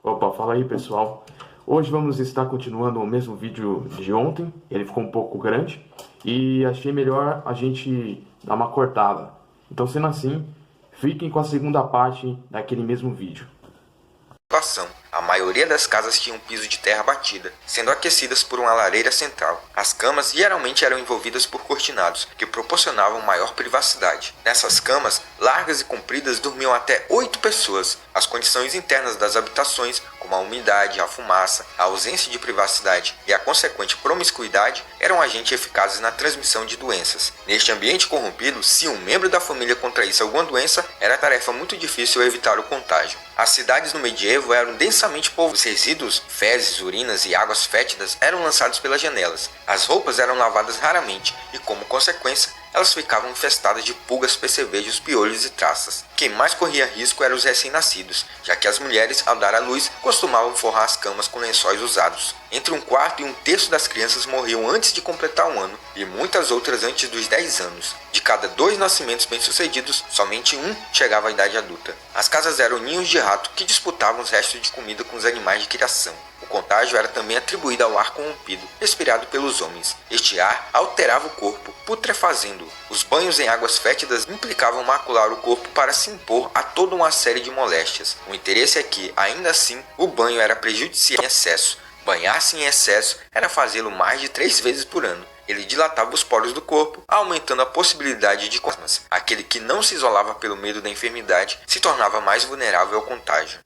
Opa, fala aí pessoal. Hoje vamos estar continuando o mesmo vídeo de ontem. Ele ficou um pouco grande e achei melhor a gente dar uma cortada. Então, sendo assim, fiquem com a segunda parte daquele mesmo vídeo. A maioria das casas tinha um piso de terra batida, sendo aquecidas por uma lareira central. As camas geralmente eram envolvidas por cortinados, que proporcionavam maior privacidade. Nessas camas, largas e compridas, dormiam até 8 pessoas. As condições internas das habitações, como a umidade, a fumaça, a ausência de privacidade e a consequente promiscuidade, eram agentes eficazes na transmissão de doenças. Neste ambiente corrompido, se um membro da família contraísse alguma doença, era tarefa muito difícil evitar o contágio. As cidades no medievo eram densamente povoadas. Os resíduos, fezes, urinas e águas fétidas eram lançados pelas janelas. As roupas eram lavadas raramente e, como consequência, elas ficavam infestadas de pulgas, percevejos, piolhos e traças. Quem mais corria risco eram os recém-nascidos, já que as mulheres, ao dar à luz, costumavam forrar as camas com lençóis usados. Entre um quarto e um terço das crianças morriam antes de completar um ano, e muitas outras antes dos 10 anos. De cada 2 nascimentos bem-sucedidos, somente um chegava à idade adulta. As casas eram ninhos de rato que disputavam os restos de comida com os animais de criação. O contágio era também atribuído ao ar corrompido, respirado pelos homens. Este ar alterava o corpo, putrefazendo-o. Os banhos em águas fétidas implicavam macular o corpo para se impor a toda uma série de moléstias. O interesse é que, ainda assim, o banho era prejudicial em excesso. Banhar-se em excesso era fazê-lo mais de 3 vezes por ano. Ele dilatava os poros do corpo, aumentando a possibilidade de cosmas. Aquele que não se isolava pelo medo da enfermidade se tornava mais vulnerável ao contágio.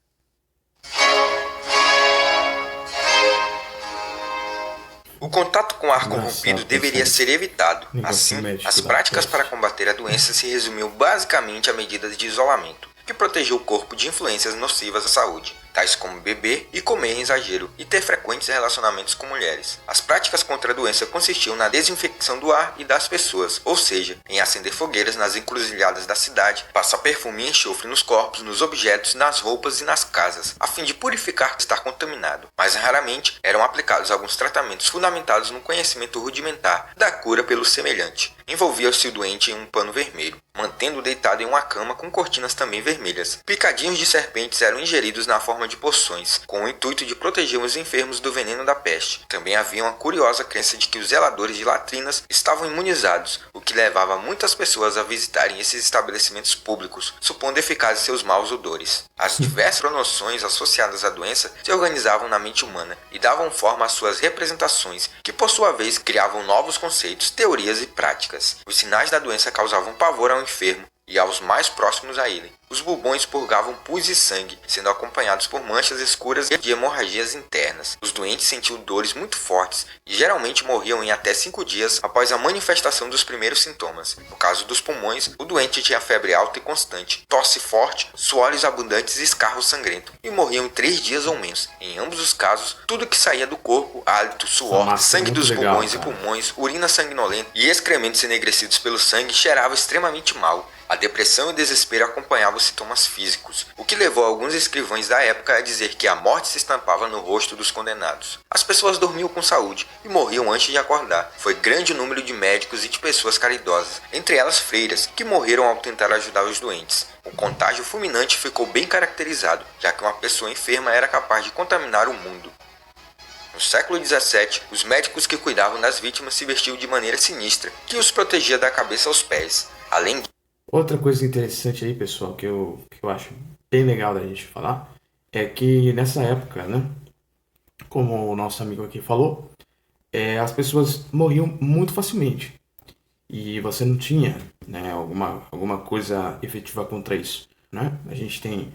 O contato com ar corrompido deveria ser evitado. Assim, as práticas para combater a doença se resumiam basicamente a medidas de isolamento, que protegiam o corpo de influências nocivas à saúde, tais como beber e comer em exagero e ter frequentes relacionamentos com mulheres. As práticas contra a doença consistiam na desinfecção do ar e das pessoas, ou seja, em acender fogueiras nas encruzilhadas da cidade, passar perfume e enxofre nos corpos, nos objetos, nas roupas e nas casas, a fim de purificar estar contaminado. Mas raramente eram aplicados alguns tratamentos fundamentados no conhecimento rudimentar da cura pelo semelhante. Envolvia-se o doente em um pano vermelho, mantendo-o deitado em uma cama com cortinas também vermelhas. Picadinhos de serpentes eram ingeridos na forma de poções, com o intuito de proteger os enfermos do veneno da peste. Também havia uma curiosa crença de que os zeladores de latrinas estavam imunizados, o que levava muitas pessoas a visitarem esses estabelecimentos públicos, supondo eficazes seus maus odores. As diversas noções associadas à doença se organizavam na mente humana e davam forma às suas representações, que por sua vez criavam novos conceitos, teorias e práticas. Os sinais da doença causavam pavor ao enfermo e aos mais próximos a ele. Os bubões purgavam pus e sangue, sendo acompanhados por manchas escuras de hemorragias internas. Os doentes sentiam dores muito fortes e geralmente morriam em até 5 dias após a manifestação dos primeiros sintomas. No caso dos pulmões, o doente tinha febre alta e constante, tosse forte, suores abundantes e escarro sangrento, e morriam em 3 dias ou menos. Em ambos os casos, tudo que saía do corpo, hálito, suor, sangue dos pulmões e pulmões, urina sanguinolenta e excrementos enegrecidos pelo sangue cheirava extremamente mal. A depressão e o desespero acompanhavam os sintomas físicos, o que levou alguns escrivães da época a dizer que a morte se estampava no rosto dos condenados. As pessoas dormiam com saúde e morriam antes de acordar. Foi grande o número de médicos e de pessoas caridosas, entre elas freiras, que morreram ao tentar ajudar os doentes. O contágio fulminante ficou bem caracterizado, já que uma pessoa enferma era capaz de contaminar o mundo. No século XVII, os médicos que cuidavam das vítimas se vestiam de maneira sinistra, que os protegia da cabeça aos pés. Além Outra coisa interessante aí, pessoal, que eu acho bem legal da gente falar, é que nessa época, né, como o nosso amigo aqui falou, as pessoas morriam muito facilmente. E você não tinha, né, alguma coisa efetiva contra isso, né? A gente tem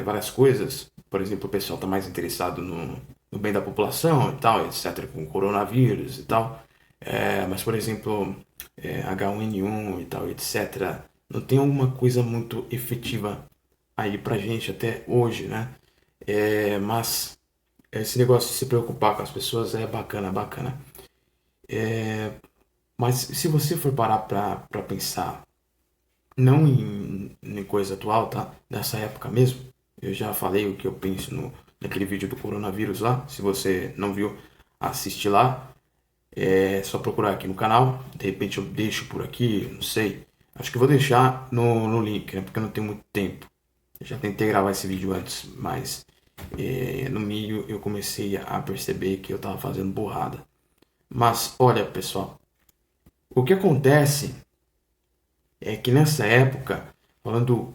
várias coisas, por exemplo, o pessoal está mais interessado no bem da população e tal, etc., com coronavírus e tal. Mas, por exemplo, H1N1 e tal, etc., não tem alguma coisa muito efetiva aí pra gente até hoje, né? Mas esse negócio de se preocupar com as pessoas é bacana, bacana. Mas se você for parar pra pensar, não em coisa atual, tá? Nessa época mesmo, eu já falei o que eu penso naquele vídeo do coronavírus lá. Se você não viu, assiste lá. É só procurar aqui no canal. De repente eu deixo por aqui, não sei. Acho que eu vou deixar no link, né? Porque eu não tenho muito tempo. Eu já tentei gravar esse vídeo antes, mas no meio eu comecei a perceber que eu estava fazendo burrada. Mas olha, pessoal, o que acontece é que nessa época, falando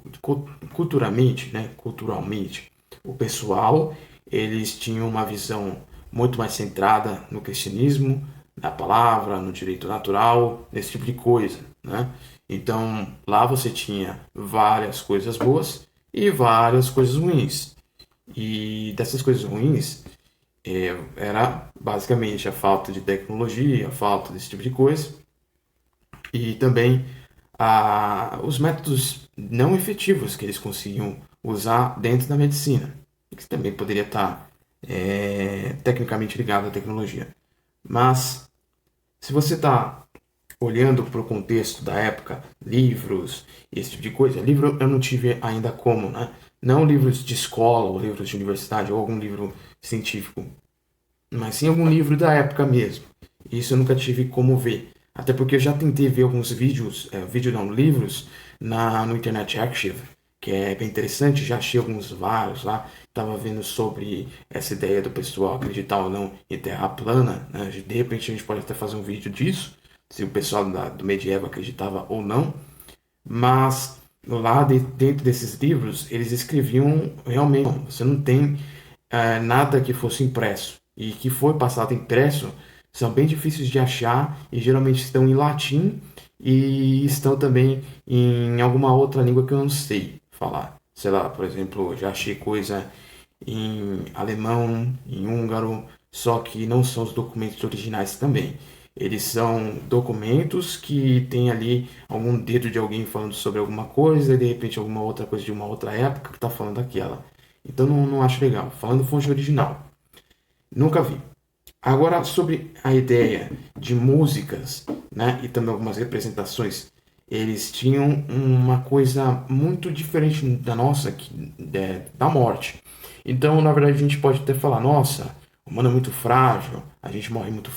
culturalmente, né, culturalmente, o pessoal, eles tinham uma visão muito mais centrada no cristianismo, na palavra, no direito natural, nesse tipo de coisa, né? Então, lá você tinha várias coisas boas e várias coisas ruins. E dessas coisas ruins, era basicamente a falta de tecnologia, a falta desse tipo de coisa, e também os métodos não efetivos que eles conseguiam usar dentro da medicina, que também poderia estar tecnicamente ligado à tecnologia. Mas, se você está olhando para o contexto da época, livros e esse tipo de coisa, livro eu não tive ainda como, né? Não livros de escola ou livros de universidade ou algum livro científico, mas sim algum livro da época mesmo. Isso eu nunca tive como ver. Até porque eu já tentei ver alguns livros no Internet Archive, que é bem interessante, já achei alguns vários lá. Estava vendo sobre essa ideia do pessoal acreditar ou não em terra plana, né? De repente a gente pode até fazer um vídeo disso, se o pessoal do medieval acreditava ou não. Mas lá dentro desses livros, eles escreviam realmente, você não tem nada que fosse impresso. E que foi passado impresso são bem difíceis de achar e geralmente estão em latim e estão também em alguma outra língua que eu não sei falar. Sei lá, por exemplo, já achei coisa em alemão, em húngaro, só que não são os documentos originais também. Eles são documentos que tem ali algum dedo de alguém falando sobre alguma coisa e de repente alguma outra coisa de uma outra época que está falando daquela. Então não acho legal. Falando fonte original. Nunca vi. Agora, sobre a ideia de músicas, né, e também algumas representações, eles tinham uma coisa muito diferente da nossa, da morte. Então, na verdade, a gente pode até falar, nossa, o humano é muito frágil, a gente morre muito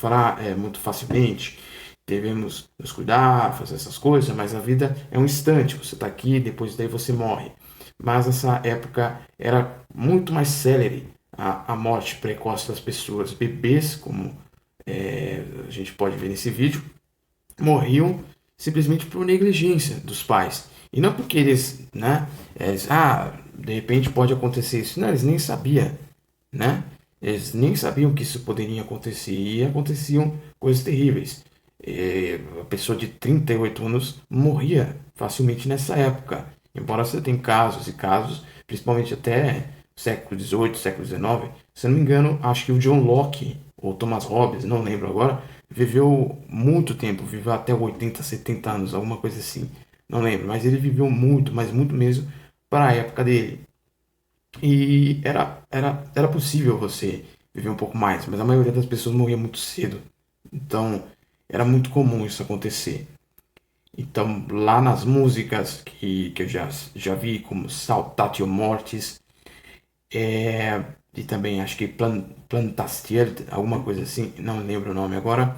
facilmente, devemos nos cuidar, fazer essas coisas, mas a vida é um instante, você está aqui, depois daí você morre. Mas essa época era muito mais célere a morte precoce das pessoas. Bebês, como a gente pode ver nesse vídeo, morriam simplesmente por negligência dos pais. E não porque eles, né, de repente pode acontecer isso. Não, eles nem sabiam, né? Eles nem sabiam que isso poderia acontecer e aconteciam coisas terríveis. A pessoa de 38 anos morria facilmente nessa época. Embora você tenha casos e casos, principalmente até século XVIII, século XIX, se eu não me engano, acho que o John Locke ou Thomas Hobbes, não lembro agora, viveu muito tempo, viveu até 80, 70 anos, alguma coisa assim. Não lembro, mas ele viveu muito, mas muito mesmo para a época dele. E era possível você viver um pouco mais, mas a maioria das pessoas morria muito cedo. Então, era muito comum isso acontecer. Então, lá nas músicas que eu já vi, como Saltatio Mortis, e também acho que Plantastier, alguma coisa assim, não lembro o nome agora,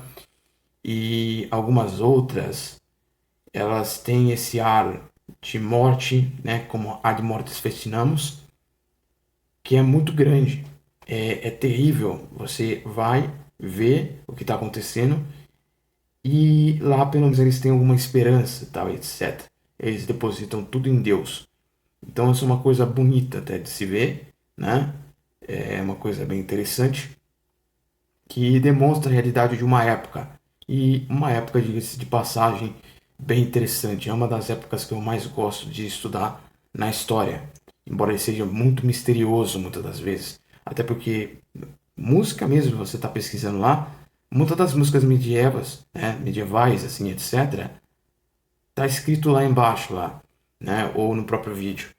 e algumas outras, elas têm esse ar de morte, né, como Ad Mortis Festinamus, que é muito grande. É terrível. Você vai ver o que está acontecendo e lá pelo menos eles têm alguma esperança, tal, etc. Eles depositam tudo em Deus. Então isso é uma coisa bonita até de se ver, né? É uma coisa bem interessante que demonstra a realidade de uma época. E uma época, diga-se de passagem, bem interessante. É uma das épocas que eu mais gosto de estudar na história. Embora ele seja muito misterioso muitas das vezes. Até porque música mesmo, você está pesquisando lá, muitas das músicas medievais, assim, etc., tá escrito lá embaixo, lá, né? Ou no próprio vídeo.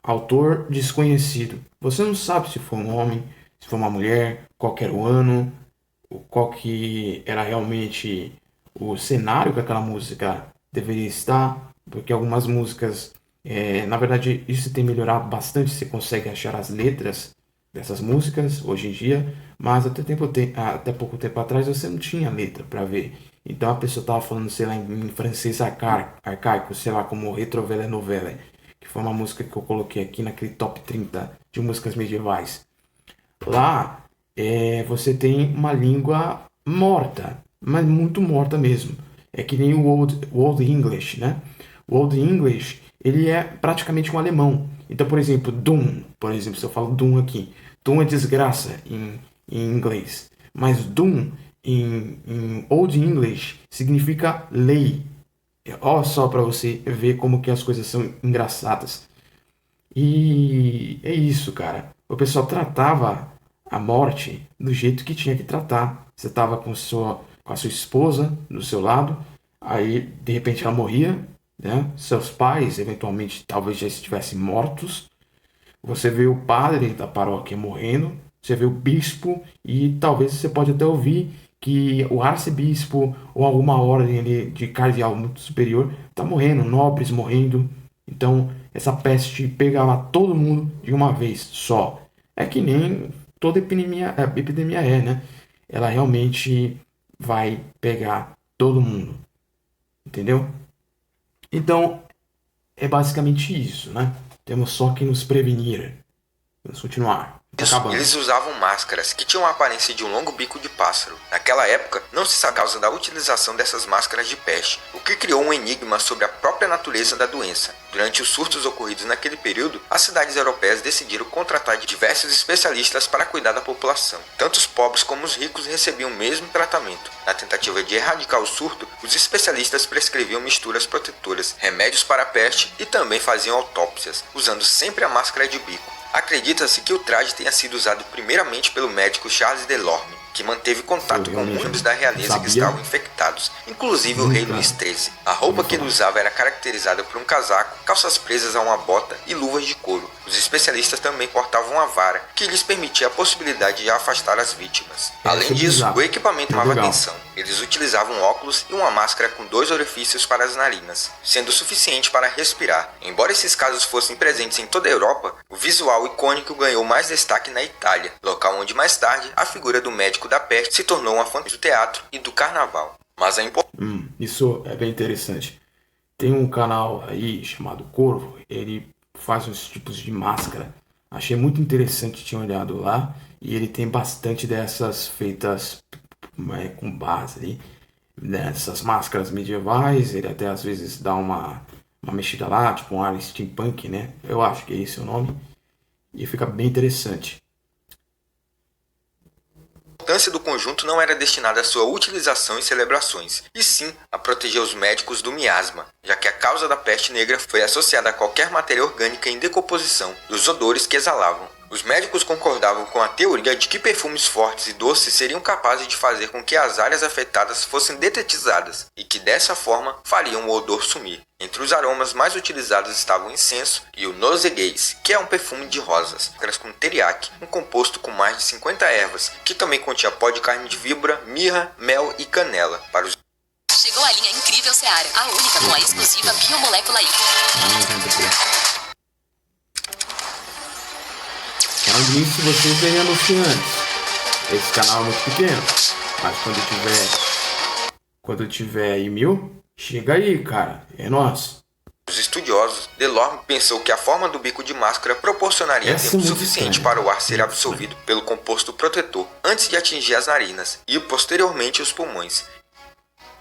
Autor desconhecido. Você não sabe se foi um homem, se foi uma mulher, qual que era o ano, qual que era realmente o cenário que aquela música deveria estar, porque algumas músicas, na verdade, isso tem melhorado bastante, você consegue achar as letras dessas músicas hoje em dia, mas até pouco tempo atrás você não tinha letra para ver. Então a pessoa estava falando, sei lá, em francês arcaico, sei lá, como retrovela novela, que que foi uma música que eu coloquei aqui naquele top 30 de músicas medievais. Lá você tem uma língua morta, mas muito morta mesmo. É que nem o Old English, né? O Old English, ele é praticamente um alemão. Então, por exemplo, Doom, por exemplo, se eu falo Doom aqui, Doom é desgraça em inglês. Mas Doom em Old English significa lei. Olha só para você ver como que as coisas são engraçadas. E é isso, cara. O pessoal tratava a morte do jeito que tinha que tratar. Você tava com a sua esposa do seu lado, aí de repente ela morria, né? Seus pais, eventualmente, talvez já estivessem mortos. Você vê o padre da paróquia morrendo, você vê o bispo e talvez você pode até ouvir que o arcebispo ou alguma ordem ali de cardeal muito superior está morrendo, nobres morrendo. Então essa peste pegava todo mundo de uma vez só. É que nem toda epidemia é, né? Ela realmente vai pegar todo mundo, entendeu? Então é basicamente isso, né? Temos só que nos prevenir. Vamos continuar. Eles usavam máscaras que tinham a aparência de um longo bico de pássaro. Naquela época, não se sabe a causa da utilização dessas máscaras de peste, o que criou um enigma sobre a própria natureza da doença. Durante os surtos ocorridos naquele período, as cidades europeias decidiram contratar diversos especialistas para cuidar da população. Tanto os pobres como os ricos recebiam o mesmo tratamento. Na tentativa de erradicar o surto, os especialistas prescreviam misturas protetoras, remédios para a peste e também faziam autópsias, usando sempre a máscara de bico. Acredita-se que o traje tenha sido usado primeiramente pelo médico Charles Delorme, que manteve contato com muitos da realeza que estavam infectados, inclusive o rei Luís XIII. A roupa que ele usava era caracterizada por um casaco, calças presas a uma bota e luvas de couro. Os especialistas também portavam uma vara, que lhes permitia a possibilidade de afastar as vítimas. Além disso, o equipamento chamava atenção. Eles utilizavam óculos e uma máscara com 2 orifícios para as narinas, sendo suficiente para respirar. Embora esses casos fossem presentes em toda a Europa, o visual icônico ganhou mais destaque na Itália, local onde mais tarde a figura do médico da peste se tornou uma fonte do teatro e do carnaval. Mas isso é bem interessante. Tem um canal aí chamado Corvo, ele faz uns tipos de máscara. Achei muito interessante, tinha olhado lá, e ele tem bastante dessas feitas com base ali, nessas máscaras medievais. Ele até às vezes dá uma mexida lá, tipo um ar steampunk, né? Eu acho que é esse o nome. E fica bem interessante. A importância do conjunto não era destinada à sua utilização em celebrações, e sim a proteger os médicos do miasma, já que a causa da peste negra foi associada a qualquer matéria orgânica em decomposição e os odores que exalavam. Os médicos concordavam com a teoria de que perfumes fortes e doces seriam capazes de fazer com que as áreas afetadas fossem detetizadas e que dessa forma fariam o odor sumir. Entre os aromas mais utilizados estavam o incenso e o noseguês, que é um perfume de rosas, com teriyaki, um composto com mais de 50 ervas, que também continha pó de carne de víbora, mirra, mel e canela. Chegou a linha incrível Seara, a única com a exclusiva Biomolécula I. Além disso, vocês verem anunciantes. Esse canal é muito pequeno, mas quando tiver aí 1000, chega aí, cara. É nóis. Os estudiosos, Delorme pensou que a forma do bico de máscara proporcionaria tempo suficiente para o ar ser absorvido pelo composto protetor antes de atingir as narinas e posteriormente os pulmões.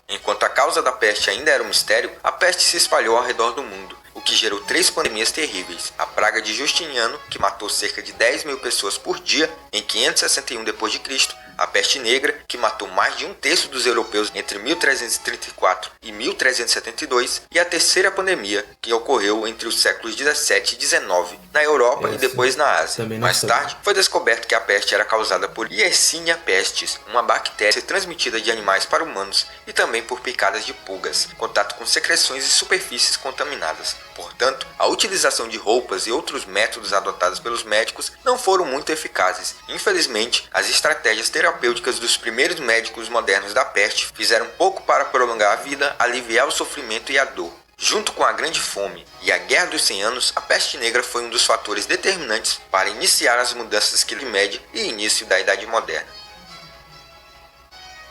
Enquanto a causa da peste ainda era um mistério, a peste se espalhou ao redor do mundo, o que gerou 3 pandemias terríveis. A praga de Justiniano, que matou cerca de 10.000 pessoas por dia em 561 d.C., a peste negra, que matou mais de 1/3 dos europeus entre 1334 e 1372, e a terceira pandemia, que ocorreu entre os séculos 17 e 19 na Europa e depois na Ásia. Mais tarde, foi descoberto que a peste era causada por Yersinia pestis, uma bactéria transmitida de animais para humanos e também por picadas de pulgas, contato com secreções e superfícies contaminadas. Portanto, a utilização de roupas e outros métodos adotados pelos médicos não foram muito eficazes. Infelizmente, as estratégias terapêuticas dos primeiros médicos modernos da peste fizeram pouco para prolongar a vida, aliviar o sofrimento e a dor. Junto com a Grande Fome e a Guerra dos 100 Anos, a peste negra foi um dos fatores determinantes para iniciar as mudanças que Média e início da Idade Moderna.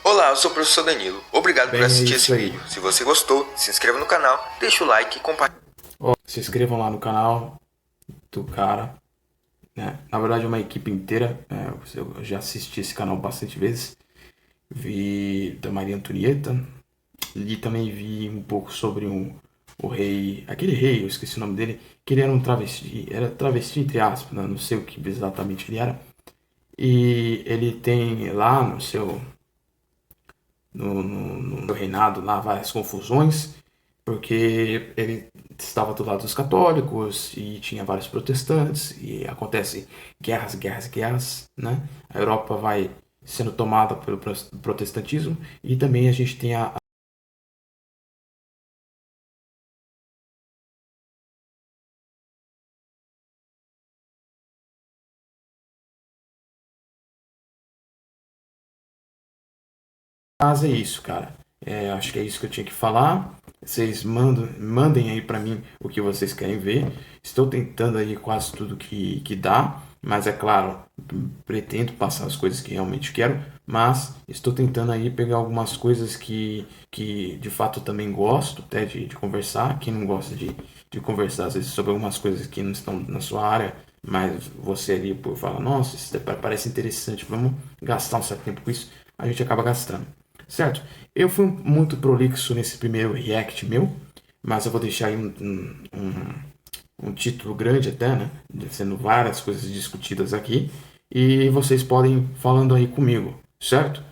Olá, eu sou o professor Danilo. Obrigado por assistir esse vídeo. Se você gostou, se inscreva no canal, deixa o like e compartilhe. se inscrevam lá no canal do cara, né? Na verdade é uma equipe inteira. Eu já assisti esse canal bastante vezes. Vi da Maria Antonieta e também vi um pouco sobre o rei, aquele rei, eu esqueci o nome dele, que ele era um travesti, era travesti entre aspas, né? Não sei o que exatamente ele era. E ele tem lá no seu no reinado lá várias confusões, porque ele estava do lado dos católicos e tinha vários protestantes e acontece guerras, né? A Europa vai sendo tomada pelo protestantismo e também a gente tem a Mas é isso, cara. Acho que é isso que eu tinha que falar. Vocês mandem aí pra mim o que vocês querem ver. Estou tentando aí quase tudo que dá, mas é claro, pretendo passar as coisas que realmente quero, mas estou tentando aí pegar algumas coisas que de fato eu também gosto até de conversar. Quem não gosta de conversar às vezes sobre algumas coisas que não estão na sua área, mas você ali por fala, nossa, isso parece interessante, vamos gastar um certo tempo com isso, a gente acaba gastando. Certo? Eu fui muito prolixo nesse primeiro react meu, mas eu vou deixar aí um título grande até, né? Sendo várias coisas discutidas aqui. E vocês podem ir falando aí comigo, certo?